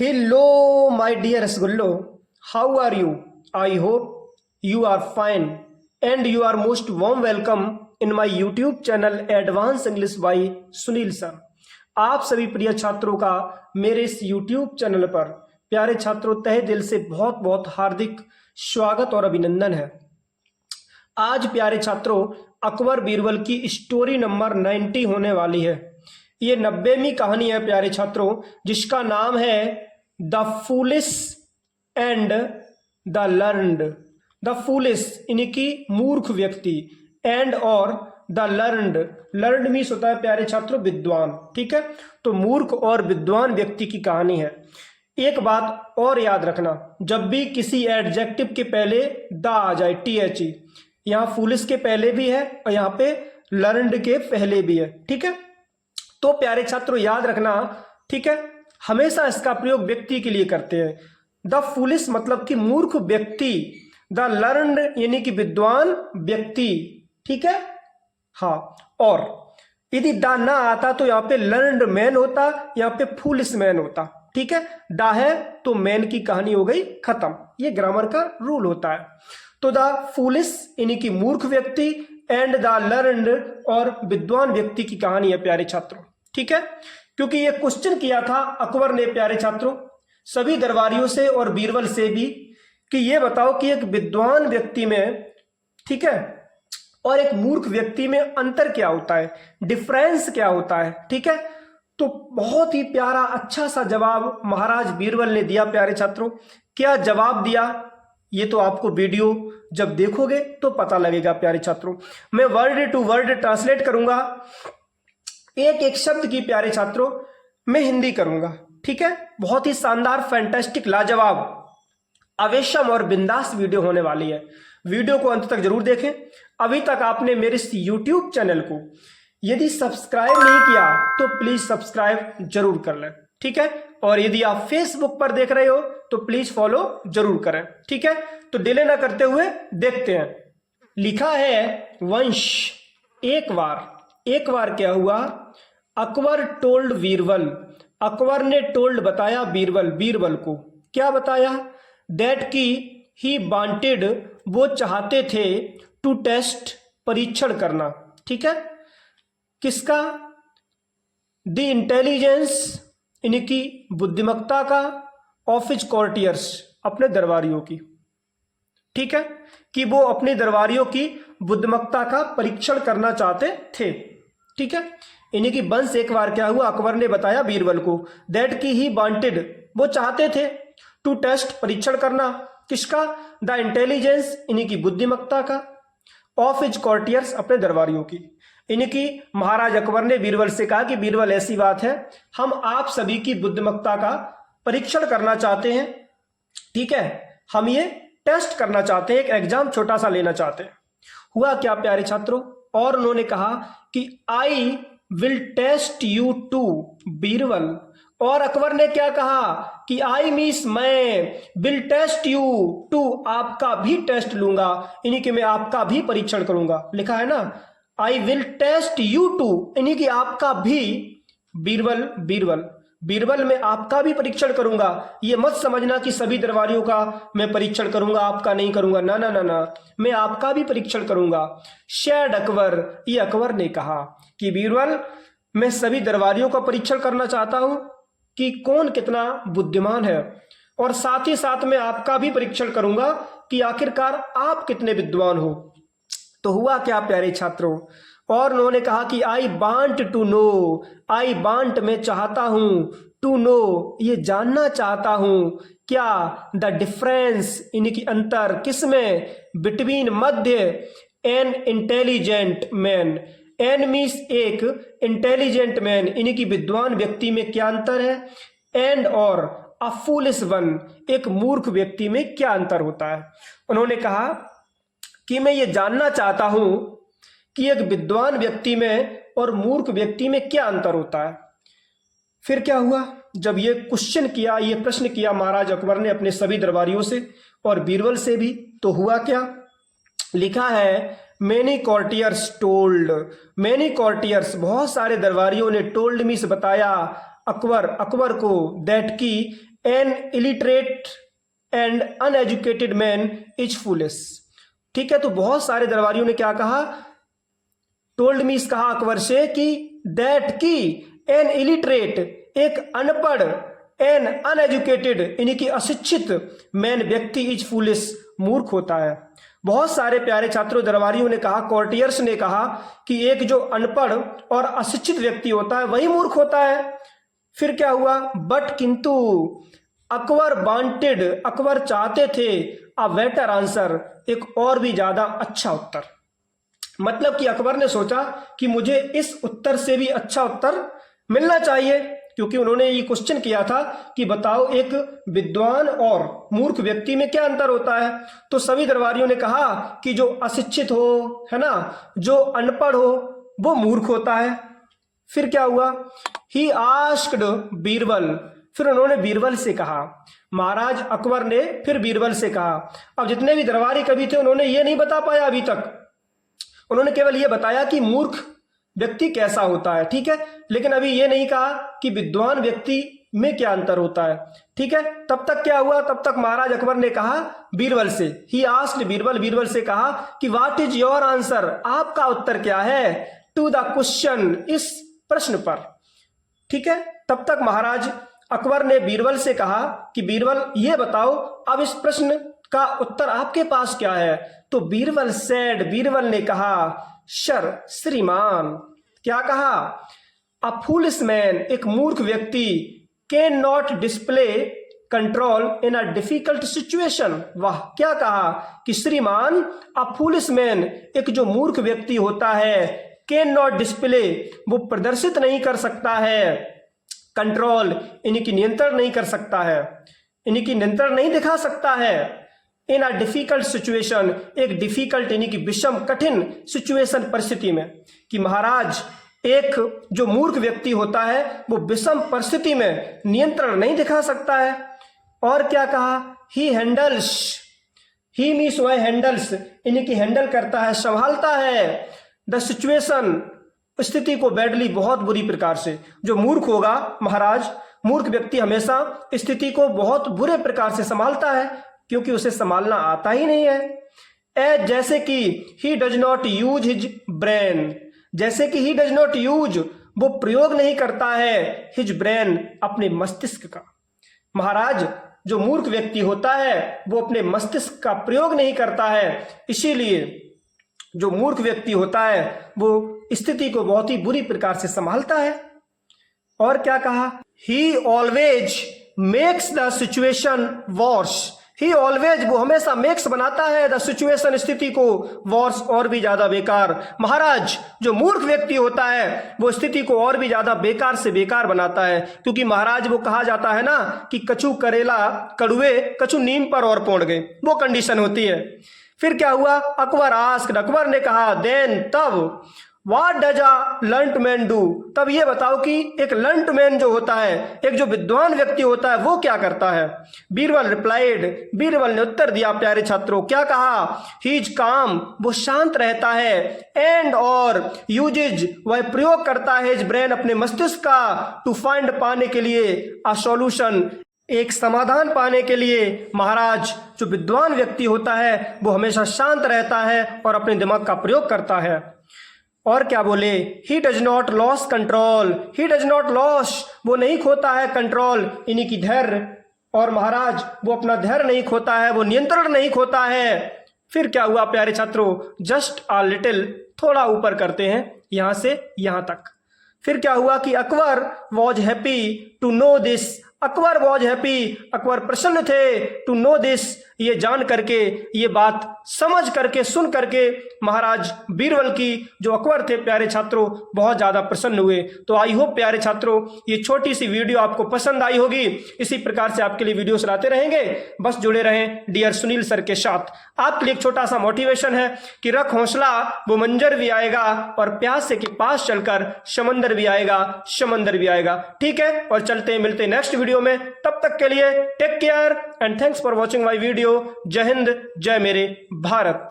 Hello, my dear Rasgullo. How are you? I hope you are fine and you are most warm welcome in my YouTube channel Advanced English by Sunil sir. आप सभी प्रिय छात्रों का मेरे इस YouTube channel पर प्यारे छात्रों तहे दिल से बहुत बहुत हार्दिक स्वागत और अभिनंदन है। आज प्यारे छात्रों अकबर बीरबल की स्टोरी नंबर 90 होने वाली है। ये 90वीं कहानी है प्यारे छात्रों, जिसका नाम है the foolish and the learned. The foolish यानी कि मूर्ख व्यक्ति, एंड और द लर्नड, लर्नड मीन्स होता है प्यारे छात्रों विद्वान, ठीक है। तो मूर्ख और विद्वान व्यक्ति की कहानी है। एक बात और याद रखना, जब भी किसी एडजेक्टिव के पहले द आ जाए, THE, यहाँ फूलिश के पहले भी है और यहाँ पे लर्नड के पहले भी है, ठीक है। तो प्यारे छात्रों याद रखना, ठीक है, हमेशा इसका प्रयोग व्यक्ति के लिए करते हैं। द फूलिश मतलब कि मूर्ख व्यक्ति, द लर्नड यानी कि विद्वान व्यक्ति, ठीक है। हाँ, और यदि द ना आता तो यहाँ पे लर्नड मैन होता, यहाँ पे फूलिश मैन होता, ठीक है। द है तो मैन की कहानी हो गई खत्म, ये ग्रामर का रूल होता है। तो द फूलिश यानी कि मूर्ख व्यक्ति एंड द लर्नड और विद्वान व्यक्ति की कहानी है प्यारे छात्रों, ठीक है। क्योंकि ये क्वेश्चन किया था अकबर ने प्यारे छात्रों सभी दरबारियों से और बीरबल से भी कि ये बताओ कि एक विद्वान व्यक्ति में, ठीक है, और एक मूर्ख व्यक्ति में अंतर क्या होता है, डिफरेंस क्या होता है, ठीक है। तो बहुत ही प्यारा अच्छा सा जवाब महाराज बीरबल ने दिया प्यारे छात्रों। क्या जवाब दिया ये तो आपको वीडियो जब देखोगे तो पता लगेगा प्यारे छात्रों। मैं वर्ड टू वर्ड ट्रांसलेट करूंगा, एक एक शब्द की प्यारे छात्रों मैं हिंदी करूंगा, ठीक है। बहुत ही शानदार, फैंटास्टिक, लाजवाब, अवेशम और बिंदास वीडियो होने वाली है। वीडियो को अंत तक जरूर देखें। अभी तक आपने मेरे इस YouTube चैनल को यदि सब्सक्राइब नहीं किया तो प्लीज सब्सक्राइब जरूर कर लें, ठीक है। और यदि आप फेसबुक पर देख रहे हो तो प्लीज फॉलो जरूर करें, ठीक है। तो डिले ना करते हुए देखते हैं। लिखा है वंश, एक बार क्या हुआ, अकबर टोल्ड बीरबल, अकबर ने टोल्ड बताया बीरबल को, क्या बताया, दैट की ही वांटेड, वो चाहते थे, टू टेस्ट, परीक्षण करना, ठीक है, किसका, द इंटेलिजेंस यानी कि बुद्धिमत्ता का, ऑफ हिज कॉर्टियर्स, अपने दरबारियों की, ठीक है, कि वो अपने दरबारियों की बुद्धिमत्ता का परीक्षण करना चाहते थे, ठीक है। यानी कि वंश एक बार क्या हुआ, अकबर ने बताया बीरबल को, दैट की ही वांटेड, वो चाहते थे, टू टेस्ट, परीक्षण करना, किसका, द इंटेलिजेंस यानी कि बुद्धिमत्ता का, ऑफ हिज कॉर्टियर्स, अपने दरबारियों की। यानी कि महाराज अकबर ने बीरबल से कहा कि बीरबल ऐसी बात है, हम आप सभी की बुद्धिमत्ता का परीक्षण करना चाहते हैं, ठीक है, हम ये टेस्ट करना चाहते हैं, एक एग्जाम छोटा सा लेना चाहते हैं। हुआ क्या प्यारे छात्रों, और उन्होंने कहा कि I will test you too Birbal, और अकबर ने क्या कहा कि आई मीन्स मैं, विल टेस्ट यू टू, आपका भी टेस्ट लूंगा, यानी कि मैं आपका भी परीक्षण करूंगा। लिखा है ना, I will test you too, यानी कि आपका भी, बीरबल मैं आपका भी परीक्षण करूंगा। ये मत समझना कि सभी दरबारियों का मैं परीक्षण करूंगा, आपका नहीं करूंगा, ना ना ना ना, मैं आपका भी परीक्षण करूंगा। शेड अकबर, ये अकबर ने कहा कि बीरबल मैं सभी दरबारियों का परीक्षण करना चाहता हूं कि कौन कितना बुद्धिमान है, और साथ ही साथ मैं आपका भी परीक्षण करूंगा कि आखिरकार आप कितने विद्वान हो। तो हुआ क्या प्यारे छात्रों, और उन्होंने कहा कि I want to know, I want मैं चाहता हूं, टू नो ये जानना चाहता हूं, क्या, द डिफरेंस यानी कि अंतर, किसमें, बिटवीन, मध्य, an intelligent man, an means एक, इंटेलिजेंट मैन यानी कि विद्वान व्यक्ति में क्या अंतर है, एंड और अ फूलिश वन, एक मूर्ख व्यक्ति में क्या अंतर होता है। उन्होंने कहा कि मैं ये जानना चाहता हूं कि एक विद्वान व्यक्ति में और मूर्ख व्यक्ति में क्या अंतर होता है। फिर क्या हुआ, जब ये क्वेश्चन किया, ये प्रश्न किया महाराज अकबर ने अपने सभी दरबारियों से और बीरबल से भी, तो हुआ क्या, लिखा है मैनी कॉर्टियर्स टोल्ड, मैनी कॉर्टियर्स, बहुत सारे दरबारियों ने, टोल्ड मीन्स बताया, अकबर को, दैट की an illiterate and uneducated man is foolish. ठीक है, तो बहुत सारे दरबारियों ने क्या कहा, टोल्ड मीस कहा अकबर से कि दैट की एन इलिटरेट एक अनपढ़, एन अनएजुकेटेड यानी कि अशिक्षित मैन व्यक्ति इज फूलिश मूर्ख होता है। बहुत सारे प्यारे छात्रों दरबारियों ने कहा, कोर्टियर्स ने कहा कि एक जो अनपढ़ और अशिक्षित व्यक्ति होता है वही मूर्ख होता है। फिर क्या हुआ, बट किंतु अकबर वांटेड, अकबर चाहते थे अ बेटर आंसर, एक और भी ज्यादा अच्छा उत्तर। मतलब कि अकबर ने सोचा कि मुझे इस उत्तर से भी अच्छा उत्तर मिलना चाहिए, क्योंकि उन्होंने ये क्वेश्चन किया था कि बताओ एक विद्वान और मूर्ख व्यक्ति में क्या अंतर होता है। तो सभी दरबारियों ने कहा कि जो अशिक्षित हो, है ना, जो अनपढ़ हो वो मूर्ख होता है। फिर क्या हुआ, ही आस्क्ड बीरबल, फिर उन्होंने बीरबल से कहा, महाराज अकबर ने फिर बीरबल से कहा। अब जितने भी दरबारी कवि थे उन्होंने ये नहीं बता पाया अभी तक, उन्होंने केवल ये बताया कि मूर्ख व्यक्ति कैसा होता है, ठीक है, लेकिन अभी ये नहीं कहा कि विद्वान व्यक्ति में क्या अंतर होता है। ठीक है, तब तक क्या हुआ, तब तक महाराज अकबर ने कहा बीरबल से, ही आस्क्ड बीरबल, बीरबल से कहा कि व्हाट इज योर आंसर, आपका उत्तर क्या है, टू द क्वेश्चन, इस प्रश्न पर। ठीक है, तब तक महाराज अकबर ने बीरबल से कहा कि बीरबल ये बताओ अब इस प्रश्न का उत्तर आपके पास क्या है। तो बीरबल सेड, बीरबल ने कहा, सर श्रीमान, क्या कहा, अ फूलिश मैन, एक मूर्ख व्यक्ति, can not display control in a difficult situation. वाह, क्या कहा कि श्रीमान अ फूलिश मैन, एक जो मूर्ख व्यक्ति होता है, कैन नॉट डिस्प्ले, वो प्रदर्शित नहीं कर सकता है, कंट्रोल यानी कि नियंत्रण नहीं कर सकता है, यानी कि नियंत्रण नहीं दिखा सकता है, इन अ डिफिकल्ट सिचुएशन, एक डिफिकल्ट यानी कि विषम कठिन सिचुएशन, परिस्थिति में, कि महाराज एक जो मूर्ख व्यक्ति होता है वो विषम परिस्थिति में नियंत्रण नहीं दिखा सकता है। और क्या कहा, ही हैंडल्स, ही मीन्स वह हैंडल्स यानी कि हैंडल करता है, संभालता है, द सिचुएशन, स्थिति को बैडली, बहुत बुरी प्रकार से। जो मूर्ख होगा महाराज, मूर्ख व्यक्ति हमेशा स्थिति को बहुत बुरे प्रकार से संभालता है, क्योंकि उसे संभालना आता ही नहीं है। एज, जैसे कि he does not use his brain, जैसे कि ही डज नॉट यूज, वो प्रयोग नहीं करता है, हिज ब्रेन, अपने मस्तिष्क का। महाराज जो मूर्ख व्यक्ति होता है वो अपने मस्तिष्क का प्रयोग नहीं करता है, इसीलिए जो मूर्ख व्यक्ति होता है वो स्थिति को बहुत ही बुरी प्रकार से संभालता है। और क्या कहा, ही always makes the situation worse, he always, वो हमेशा मेक्स बनाता है, द सिचुएशन, स्थिति को, वर्स, और भी ज्यादा बेकार। महाराज जो मूर्ख व्यक्ति होता है वो स्थिति को और भी ज्यादा बेकार से बेकार बनाता है, क्योंकि महाराज वो कहा जाता है ना कि कछु करेला कड़ुए, कछु नीम पर और पौड़ गए, वो कंडीशन होती है। फिर क्या हुआ, अकबर आस्क्ड, अकबर ने कहा, देन, तब, what does a learned man do, तब ये बताओ कि एक लर्न्ड मैन जो होता है, एक जो विद्वान व्यक्ति होता है वो क्या करता है। बीरबल रिप्लाइड, बीरबल ने उत्तर दिया प्यारे छात्रों, क्या कहा, ही इज काम, वो शांत रहता है, एंड, और, यूजेज, वह प्रयोग करता है, हिज ब्रेन, अपने मस्तिष्क का, टू फाइंड, पाने के लिए, अ सॉल्यूशन, एक समाधान पाने के लिए। महाराज जो विद्वान व्यक्ति होता है वो हमेशा शांत रहता है और अपने दिमाग का प्रयोग करता है। और क्या बोले, he does not loss control, he does not loss, वो नहीं खोता है कंट्रोल यानी कि धैर्य, और महाराज वो अपना धैर्य नहीं खोता है, वो नियंत्रण नहीं खोता है। फिर क्या हुआ प्यारे छात्रों, जस्ट अ लिटिल, थोड़ा ऊपर करते हैं यहां से यहां तक। फिर क्या हुआ कि Akbar was happy to know this, Akbar was happy, Akbar प्रसन्न थे, टू नो दिस, ये जान करके, ये बात समझ करके, सुन करके महाराज बीरबल की जो अकबर थे प्यारे छात्रों बहुत ज्यादा प्रसन्न हुए। तो आई होप प्यारे छात्रों ये छोटी सी वीडियो आपको पसंद आई होगी। इसी प्रकार से आपके लिए वीडियोस लाते रहेंगे, बस जुड़े रहें डियर सुनील सर के साथ। आपके लिए एक छोटा सा मोटिवेशन है कि रख हौसला, वो मंजर भी आएगा, और प्यासे के पास चलकर समंदर भी आएगा, समंदर भी आएगा। ठीक है, और चलते मिलते नेक्स्ट वीडियो में, तब तक के लिए take care and thanks for watching my video. जय हिंद, जय मेरे भारत।